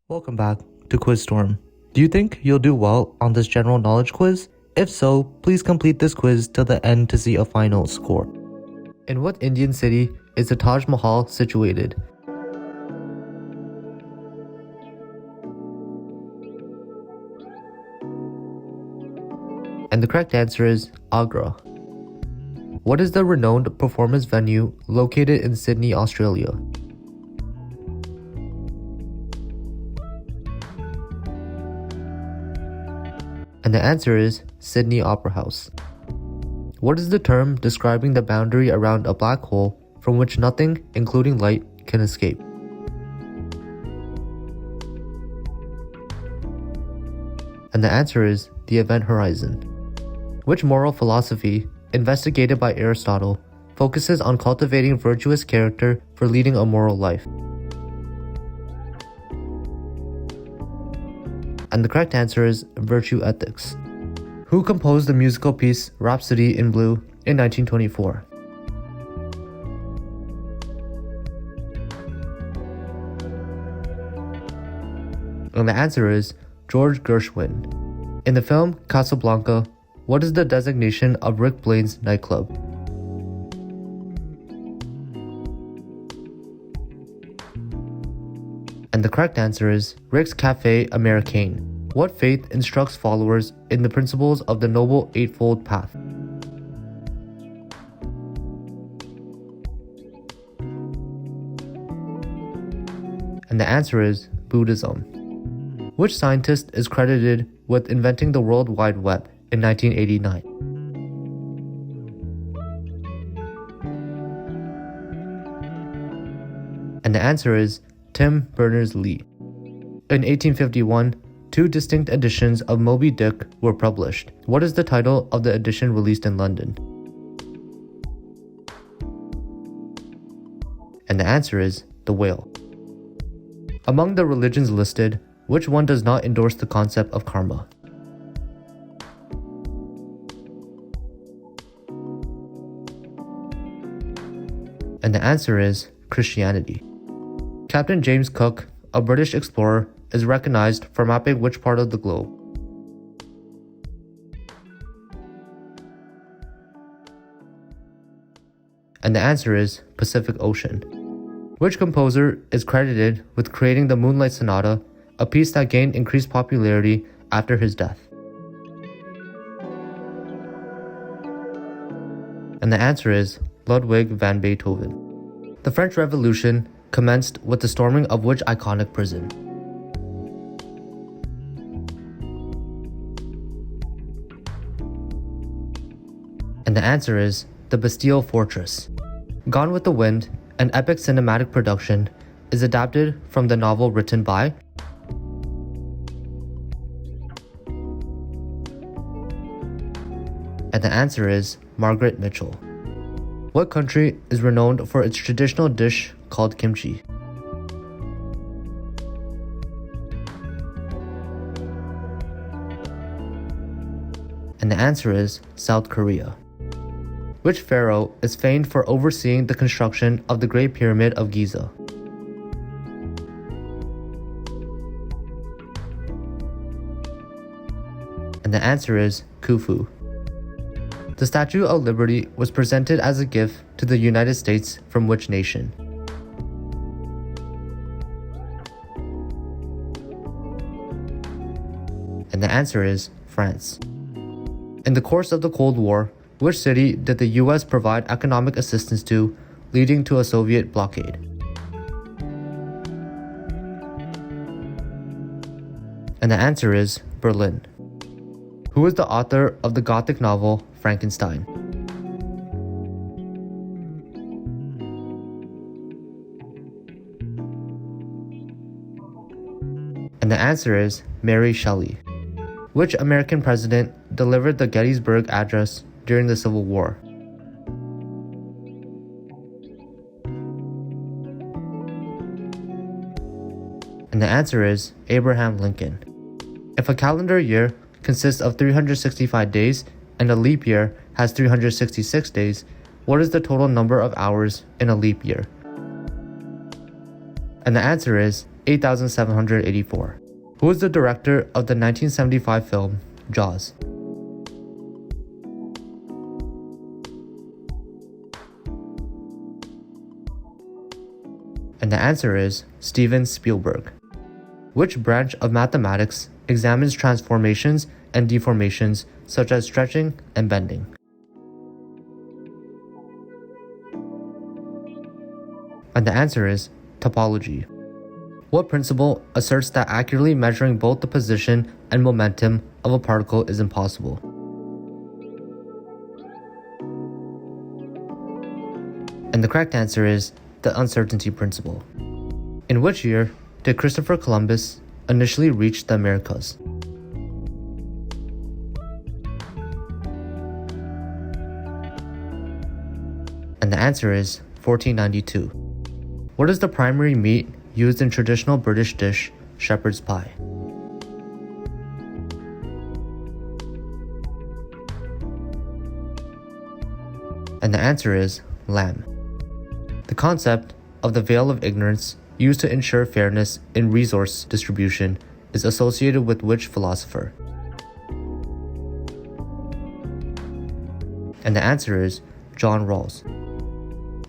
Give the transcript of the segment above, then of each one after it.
Welcome back to Quiz Storm. Do you think you'll do well on this general knowledge quiz? If so, please complete this quiz till the end to see a final score. In what Indian city is the Taj Mahal situated? And the correct answer is Agra. What is the renowned performance venue located in Sydney, Australia? And the answer is Sydney Opera House. What is the term describing the boundary around a black hole from which nothing, including light, can escape? And the answer is the event horizon. Which moral philosophy, investigated by Aristotle, focuses on cultivating virtuous character for leading a moral life? And the correct answer is virtue ethics. Who composed the musical piece Rhapsody in Blue in 1924? And the answer is George Gershwin. In the film Casablanca, what is the designation of Rick Blaine's nightclub? And the correct answer is Rick's Cafe Americain. What faith instructs followers in the principles of the Noble Eightfold Path? And the answer is Buddhism. Which scientist is credited with inventing the World Wide Web in 1989? And the answer is Tim Berners-Lee. In 1851, two distinct editions of Moby Dick were published. What is the title of the edition released in London? And the answer is The Whale. Among the religions listed, which one does not endorse the concept of karma? And the answer is Christianity. Captain James Cook, a British explorer, is recognized for mapping which part of the globe? And the answer is Pacific Ocean. Which composer is credited with creating the Moonlight Sonata, a piece that gained increased popularity after his death? And the answer is Ludwig van Beethoven. The French Revolution commenced with the storming of which iconic prison? And the answer is the Bastille Fortress. Gone with the Wind, an epic cinematic production, is adapted from the novel written by? And the answer is Margaret Mitchell. What country is renowned for its traditional dish called kimchi? And the answer is South Korea. Which pharaoh is famed for overseeing the construction of the Great Pyramid of Giza? And the answer is Khufu. The Statue of Liberty was presented as a gift to the United States from which nation? And the answer is France. In the course of the Cold War, which city did the US provide economic assistance to, leading to a Soviet blockade? And the answer is Berlin. Who is the author of the Gothic novel Frankenstein? And the answer is Mary Shelley. Which American president delivered the Gettysburg Address during the Civil War? And the answer is Abraham Lincoln. If a calendar year consists of 365 days and a leap year has 366 days, what is the total number of hours in a leap year? And the answer is 8,784. Who is the director of the 1975 film Jaws? And the answer is Steven Spielberg. Which branch of mathematics examines transformations and deformations such as stretching and bending? And the answer is topology. What principle asserts that accurately measuring both the position and momentum of a particle is impossible? And the correct answer is the uncertainty principle. In which year did Christopher Columbus initially reach the Americas? And the answer is 1492. What is the primary meat used in traditional British dish shepherd's pie? And the answer is lamb. The concept of the veil of ignorance used to ensure fairness in resource distribution is associated with which philosopher? And the answer is John Rawls.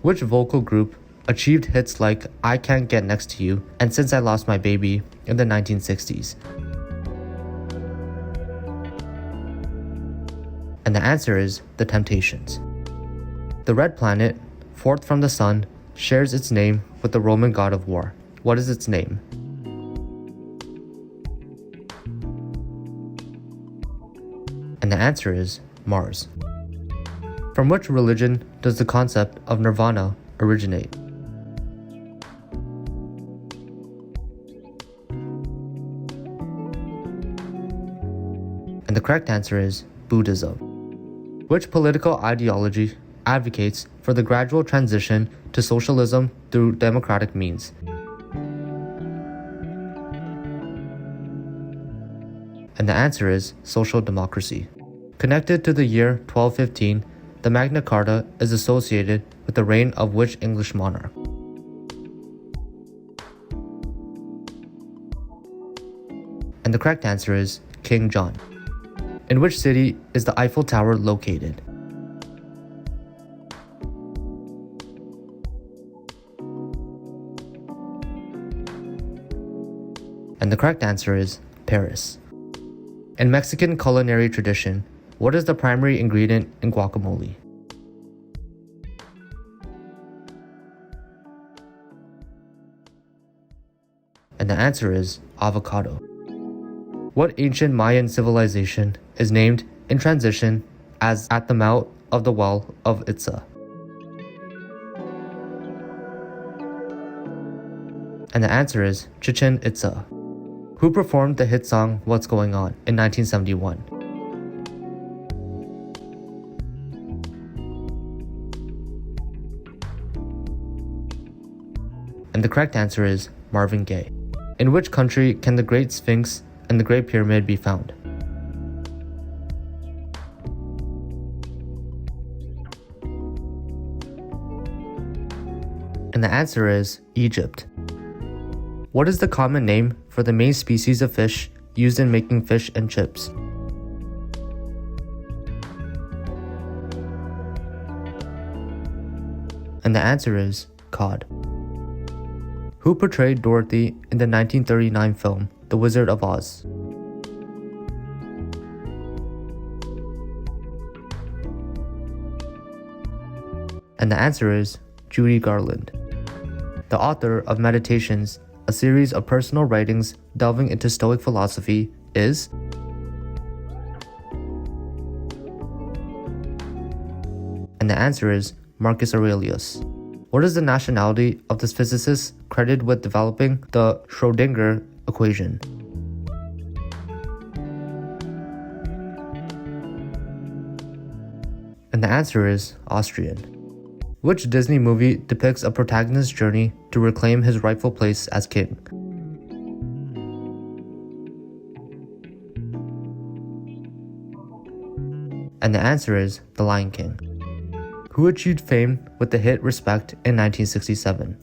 Which vocal group achieved hits like I Can't Get Next to You and Since I Lost My Baby in the 1960s? And the answer is The Temptations. The red planet, fourth from the sun, shares its name with the Roman god of war. What is its name? And the answer is Mars. From which religion does the concept of nirvana originate? And the correct answer is Buddhism. Which political ideology advocates for the gradual transition to socialism through democratic means? And the answer is social democracy. Connected to the year 1215, the Magna Carta is associated with the reign of which English monarch? And the correct answer is King John. In which city is the Eiffel Tower located? And the correct answer is Paris. In Mexican culinary tradition, what is the primary ingredient in guacamole? And the answer is avocado. What ancient Mayan civilization is named in transition as at the mouth of the well of Itza? And the answer is Chichen Itza. Who performed the hit song What's Going On in 1971? And the correct answer is Marvin Gaye. In which country can the Great Sphinx and the Great Pyramid be found? And the answer is Egypt. What is the common name for the main species of fish used in making fish and chips? And the answer is cod. Who portrayed Dorothy in the 1939 film The Wizard of Oz? And the answer is Judy Garland. The author of Meditations, a series of personal writings delving into Stoic philosophy, is? And the answer is Marcus Aurelius. What is the nationality of this physicist credited with developing the Schrödinger equation? And the answer is Austrian. Which Disney movie depicts a protagonist's journey to reclaim his rightful place as king? And the answer is The Lion King. Who achieved fame with the hit Respect in 1967?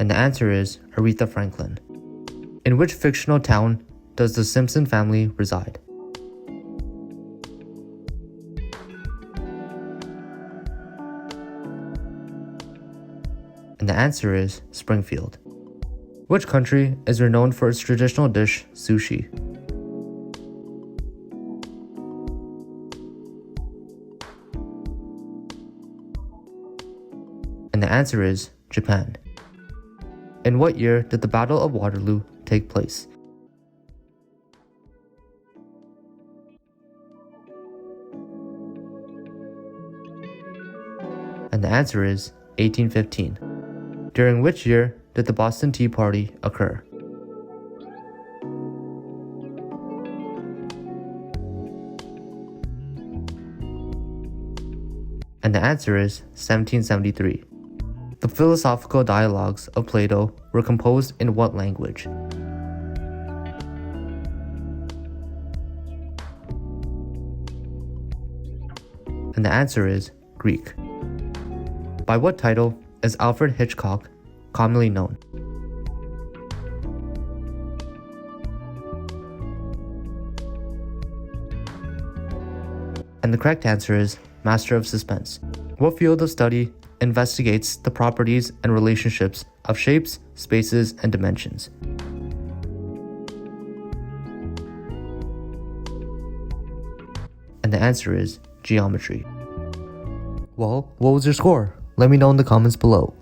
And the answer is Aretha Franklin. In which fictional town does the Simpson family reside? And the answer is Springfield. Which country is renowned for its traditional dish, sushi? And the answer is Japan. In what year did the Battle of Waterloo take place? And the answer is 1815. During which year did the Boston Tea Party occur? And the answer is 1773. The philosophical dialogues of Plato were composed in what language? And the answer is Greek. By what title is Alfred Hitchcock commonly known? And the correct answer is Master of Suspense. What field of study investigates the properties and relationships of shapes, spaces, and dimensions? And the answer is geometry. Well, what was your score? Let me know in the comments below.